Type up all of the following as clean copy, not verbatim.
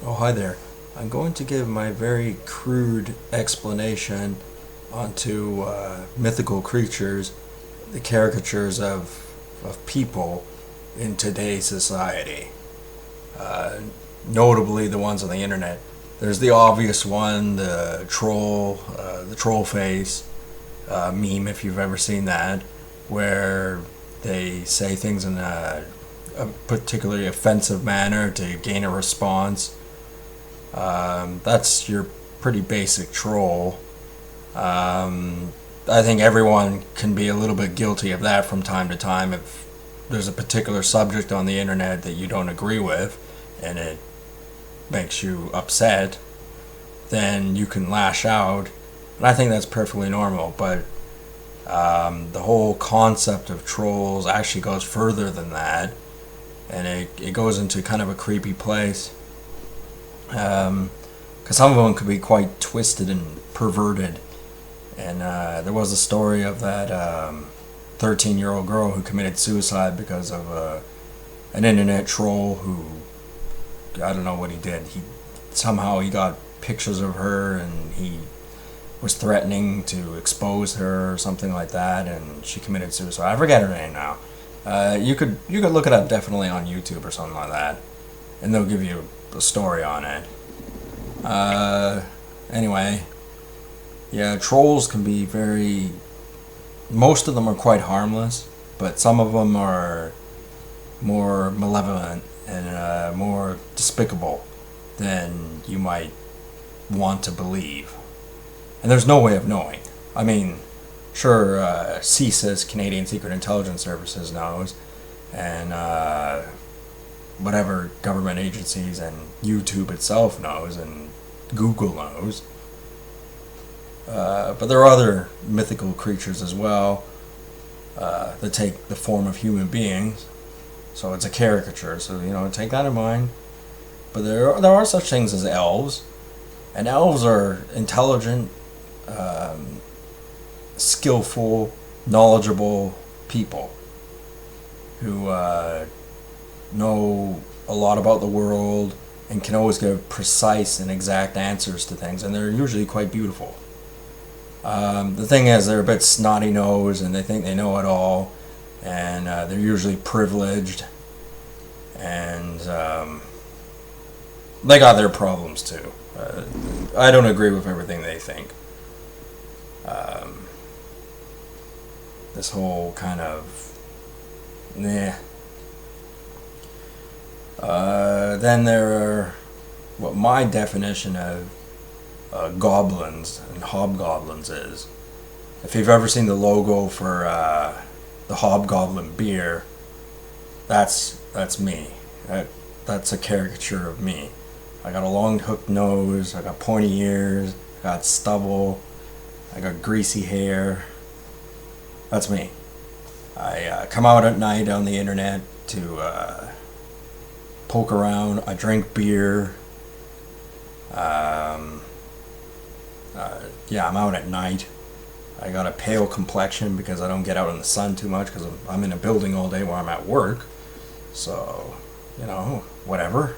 Oh, hi there. I'm going to give my very crude explanation onto mythical creatures, the caricatures of people in today's society. Uh, Notably, the ones on the internet. There's the obvious one, the troll face meme, if you've ever seen that, where they say things in a particularly offensive manner to gain a response. That's your pretty basic troll. I think everyone can be a little bit guilty of that from time to time if there's a particular subject on the internet that you don't agree with and it makes you upset, then you can lash out. And I think that's perfectly normal, but the whole concept of trolls actually goes further than that, and it goes into kind of a creepy place. Because some of them could be quite twisted and perverted. And there was a story of that 13-year-old girl who committed suicide because of an internet troll who, I don't know what he did. Somehow he got pictures of her and he was threatening to expose her or something like that, and she committed suicide. I forget her name now. You could look it up definitely on YouTube or something like that, and they'll give you a story on it. Anyway, yeah, trolls can be most of them are quite harmless, but some of them are more malevolent and more despicable than you might want to believe. And there's no way of knowing. I mean, sure, CSIS, Canadian Secret Intelligence Services, knows, and whatever government agencies and YouTube itself knows, and Google knows. But there are other mythical creatures as well that take the form of human beings. So it's a caricature, so take that in mind. But there are such things as elves, and elves are intelligent, skillful, knowledgeable people who know a lot about the world and can always give precise and exact answers to things, and they're usually quite beautiful. The thing is, they're a bit snotty-nosed, and they think they know it all, and they're usually privileged, and they got their problems too. I don't agree with everything they think. This whole kind of nah. Then there are what my definition of goblins and hobgoblins is. If you've ever seen the logo for the Hobgoblin beer, that's me. That's a caricature of me. I got a long hooked nose, I got pointy ears, I got stubble, I got greasy hair. That's me. I come out at night on the internet to poke around. I drink beer. Yeah, I'm out at night. I got a pale complexion because I don't get out in the sun too much because I'm in a building all day while I'm at work. So, whatever.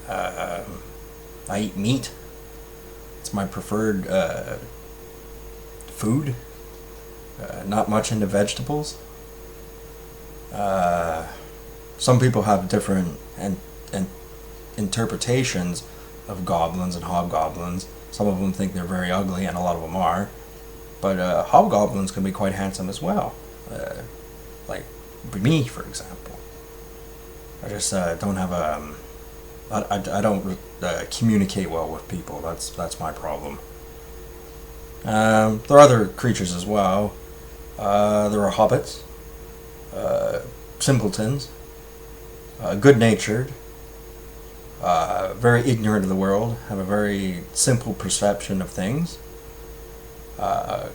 I eat meat. It's my preferred food. Not much into vegetables. Some people have different and interpretations of goblins and hobgoblins. Some of them think they're very ugly, and a lot of them are. But hobgoblins can be quite handsome as well. Like me, for example. I just don't have I don't communicate well with people. That's my problem. There are other creatures as well. There are hobbits, simpletons, good-natured, very ignorant of the world, have a very simple perception of things,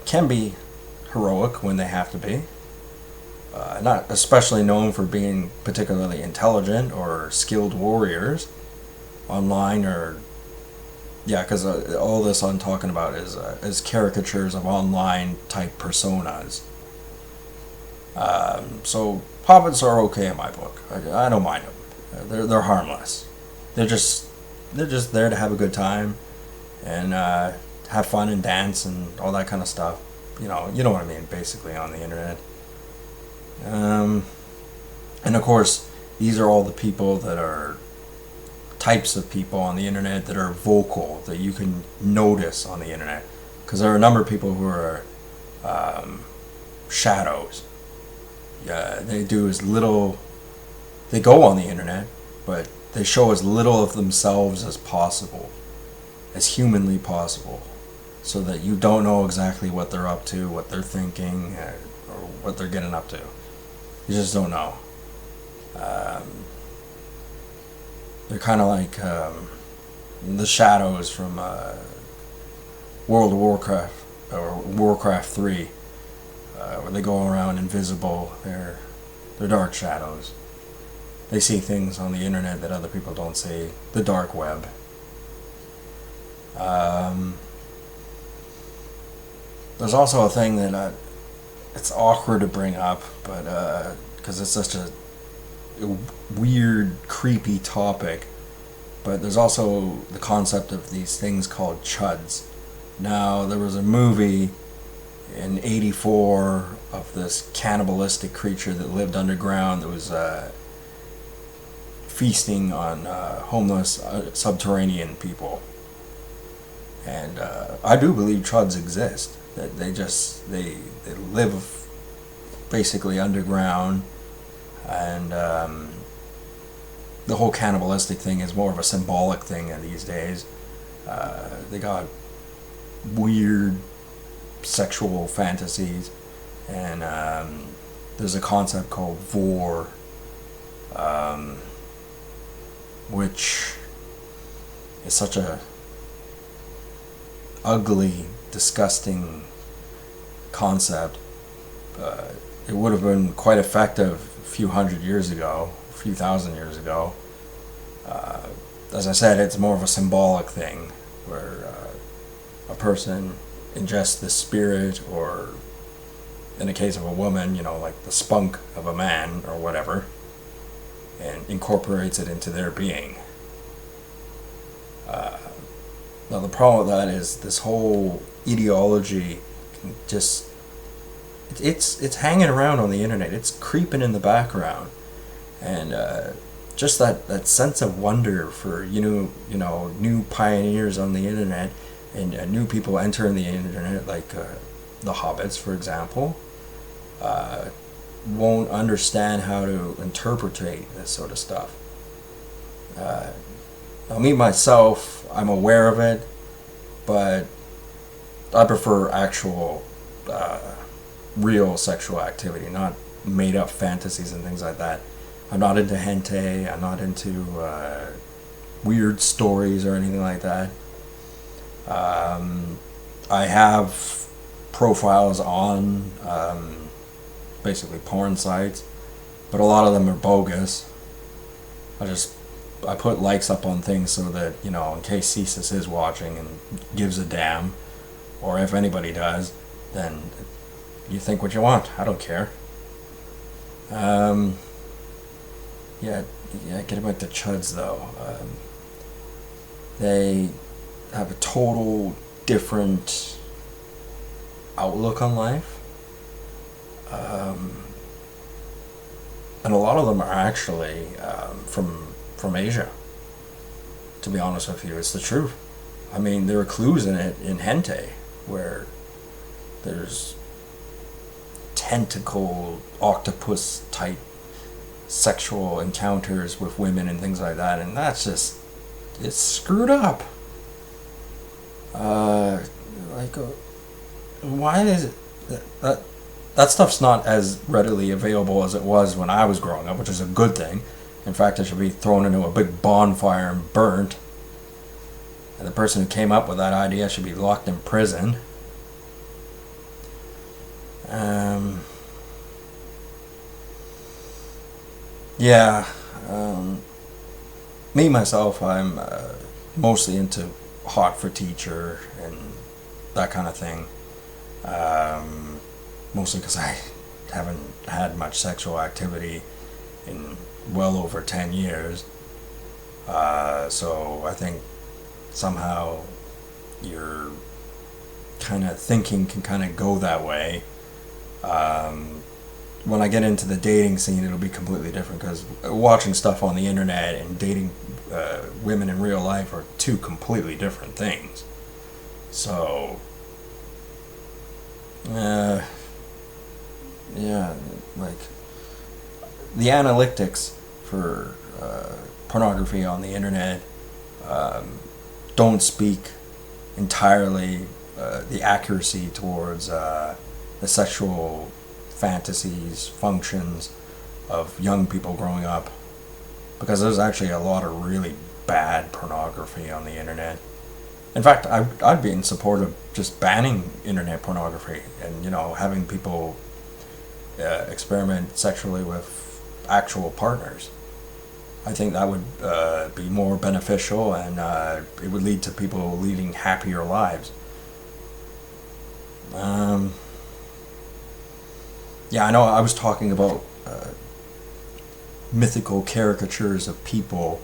can be heroic when they have to be, not especially known for being particularly intelligent or skilled warriors online or because all this I'm talking about is caricatures of online type personas. So hobbits are okay in my book. I don't mind them. They're harmless. they're just there to have a good time and have fun and dance and all that kind of stuff. You know what I mean, basically on the internet. And of course, these are all the people that are types of people on the internet that are vocal, that you can notice on the internet. Because there are a number of people who are shadows. They do as little, they go on the internet, but they show as little of themselves as possible, as humanly possible, so that you don't know exactly what they're up to, what they're thinking, or what they're getting up to. You just don't know. They're kind of like the shadows from World of Warcraft or Warcraft 3, where they go around invisible. They're dark shadows. They see things on the internet that other people don't see. The dark web. There's also a thing that it's awkward to bring up, but because it's such a weird, creepy topic. But there's also the concept of these things called chuds. Now, there was a movie in '84 of this cannibalistic creature that lived underground that was feasting on homeless subterranean people. And I do believe chuds exist. That they live basically underground, and the whole cannibalistic thing is more of a symbolic thing these days. They got weird sexual fantasies, and there's a concept called vor, which is such a ugly, disgusting concept. It would have been quite effective a few hundred years ago, a few thousand years ago. As I said, it's more of a symbolic thing where a person ingests the spirit, or in the case of a woman, like the spunk of a man or whatever, and incorporates it into their being. Now the problem with that is this whole ideology just it's hanging around on the internet. It's creeping in the background, and just that sense of wonder for new pioneers on the internet, and new people entering the internet, like the hobbits, for example, won't understand how to interpretate this sort of stuff. Now, me myself, I'm aware of it, but I prefer actual, real sexual activity, not made up fantasies and things like that. I'm not into hentai, I'm not into weird stories or anything like that. I have profiles on basically porn sites, but a lot of them are bogus. I put likes up on things so that, in case Cesis is watching and gives a damn, or if anybody does, then you think what you want. I don't care. Yeah, getting back to chuds though. They have a total different outlook on life. And a lot of them are actually from Asia. To be honest with you, it's the truth. I mean, there are clues in it in hentai where there's tentacle octopus type sexual encounters with women and things like that, and that's just, it's screwed up. Why is it that stuff's not as readily available as it was when I was growing up, which is a good thing. In fact, it should be thrown into a big bonfire and burnt. And the person who came up with that idea should be locked in prison. Me myself, I'm mostly into hot for teacher and that kind of thing. Mostly because I haven't had much sexual activity in well over 10 years. So I think somehow your kind of thinking can kind of go that way. When I get into the dating scene, it'll be completely different, because watching stuff on the internet and dating women in real life are two completely different things. So, yeah, like the analytics for pornography on the internet don't speak entirely the accuracy towards the sexual fantasies, functions of young people growing up, because there's actually a lot of really bad pornography on the internet. In fact, I'd be in support of just banning internet pornography, and having people experiment sexually with actual partners. I think that would be more beneficial, and it would lead to people leading happier lives. Yeah, I know I was talking about mythical caricatures of people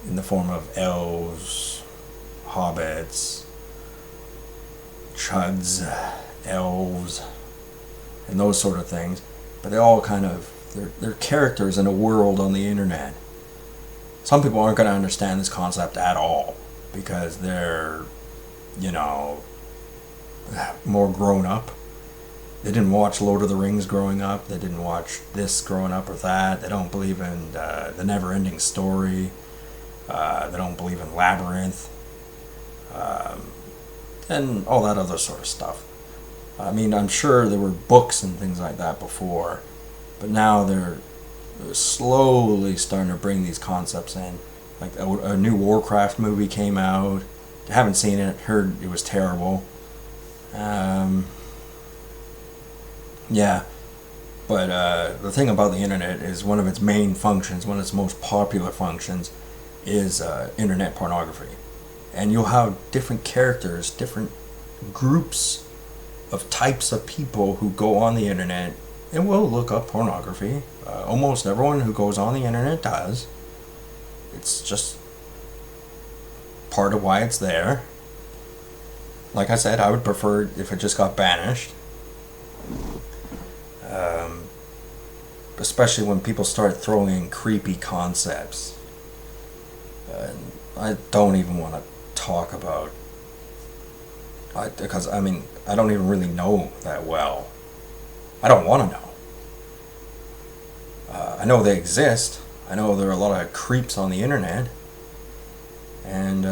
in the form of elves, hobbits, chuds, elves, and those sort of things. But they all they're characters in a world on the internet. Some people aren't going to understand this concept at all, because they're, more grown up. They didn't watch Lord of the Rings growing up. They didn't watch this growing up or that. They don't believe in the never-ending story. They don't believe in Labyrinth. And all that other sort of stuff. I mean, I'm sure there were books and things like that before, but now they're slowly starting to bring these concepts in. Like a new Warcraft movie came out. I haven't seen it. Heard it was terrible. Yeah, but the thing about the internet is one of its main functions, one of its most popular functions, is internet pornography. And you'll have different characters, different groups of types of people who go on the internet and will look up pornography. Almost everyone who goes on the internet does. It's just part of why it's there. Like I said, I would prefer if it just got banished. Especially when people start throwing in creepy concepts. I don't even want to talk about, because I don't even really know that well. I don't want to know. I know they exist. I know there are a lot of creeps on the internet, and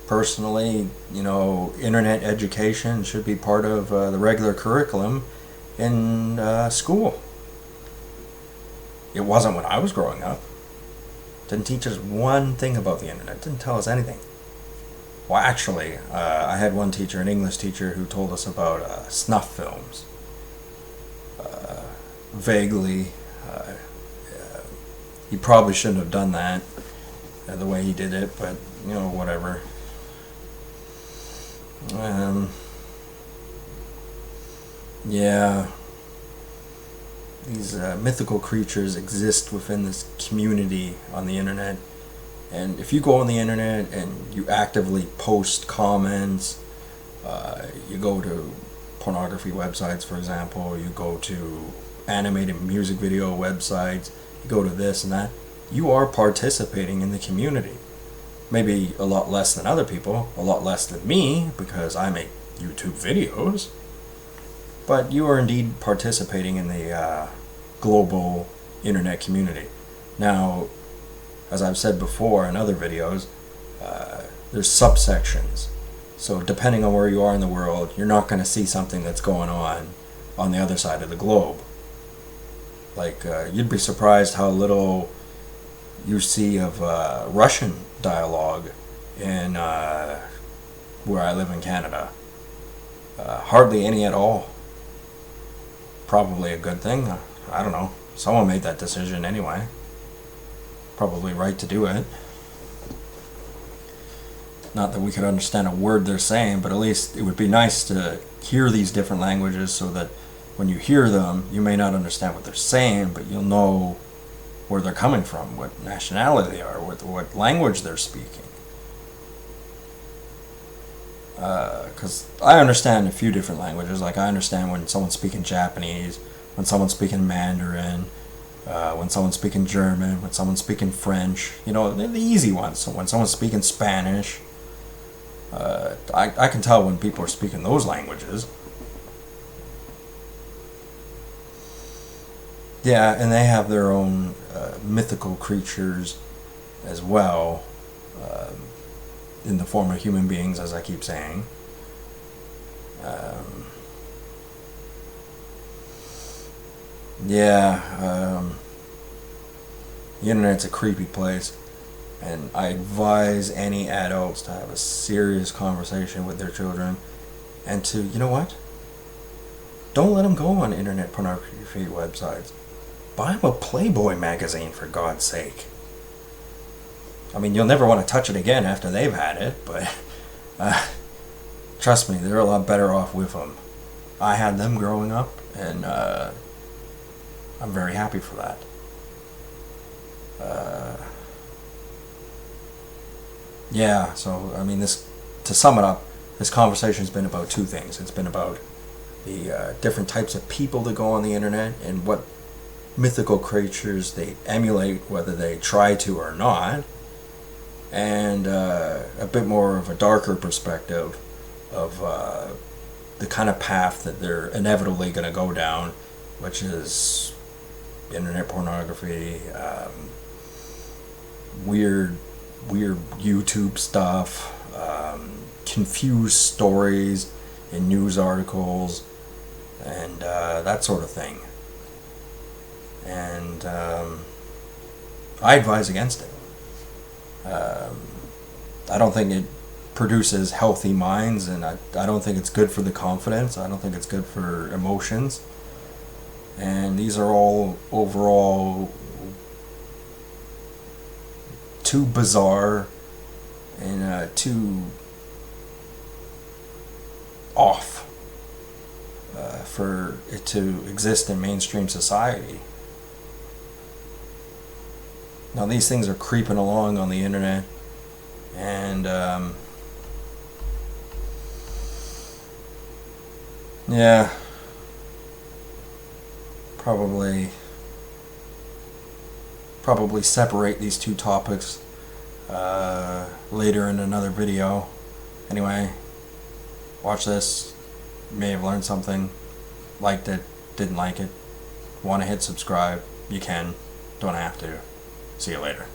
personally, internet education should be part of the regular curriculum in school. It wasn't when I was growing up. Didn't teach us one thing about the internet. Didn't tell us anything. Well, actually, I had one teacher, an English teacher, who told us about snuff films. Vaguely. He probably shouldn't have done that the way he did it, but, whatever. Yeah. These mythical creatures exist within this community on the internet. And if you go on the internet and you actively post comments, you go to pornography websites, for example, you go to animated music video websites, you go to this and that, you are participating in the community. Maybe a lot less than other people, a lot less than me, because I make YouTube videos. But you are indeed participating in the global internet community. Now, as I've said before in other videos, there's subsections. So depending on where you are in the world, you're not going to see something that's going on the other side of the globe. Like, you'd be surprised how little you see of Russian dialogue in where I live in Canada. Hardly any at all. Probably a good thing. I don't know. Someone made that decision anyway. Probably right to do it. Not that we could understand a word they're saying, but at least it would be nice to hear these different languages so that when you hear them, you may not understand what they're saying, but you'll know where they're coming from, what nationality they are, what language they're speaking. Because I understand a few different languages. Like, I understand when someone's speaking Japanese, when someone's speaking Mandarin, when someone's speaking German, when someone's speaking French. You know, the easy ones. So when someone's speaking Spanish, I can tell when people are speaking those languages. Yeah, and they have their own mythical creatures as well, in the form of human beings, as I keep saying. The internet's a creepy place, and I advise any adults to have a serious conversation with their children, and to, you know what? Don't let them go on internet pornography websites. Buy them a Playboy magazine, for God's sake. I mean, you'll never want to touch it again after they've had it, but trust me, they're a lot better off with them. I had them growing up, and I'm very happy for that. So, I mean, to sum it up, this conversation's been about two things. It's been about the different types of people that go on the internet and what mythical creatures they emulate, whether they try to or not, and a bit more of a darker perspective of the kind of path that they're inevitably going to go down, which is internet pornography, weird YouTube stuff, confused stories in news articles, and that sort of thing. And I advise against it. I don't think it produces healthy minds, and I don't think it's good for the confidence. I don't think it's good for emotions. And these are all overall too bizarre and too off for it to exist in mainstream society. Now, these things are creeping along on the internet, and probably separate these two topics later in another video. Anyway, watch this. You may have learned something, liked it, didn't like it, want to hit subscribe, you can, don't have to. See you later.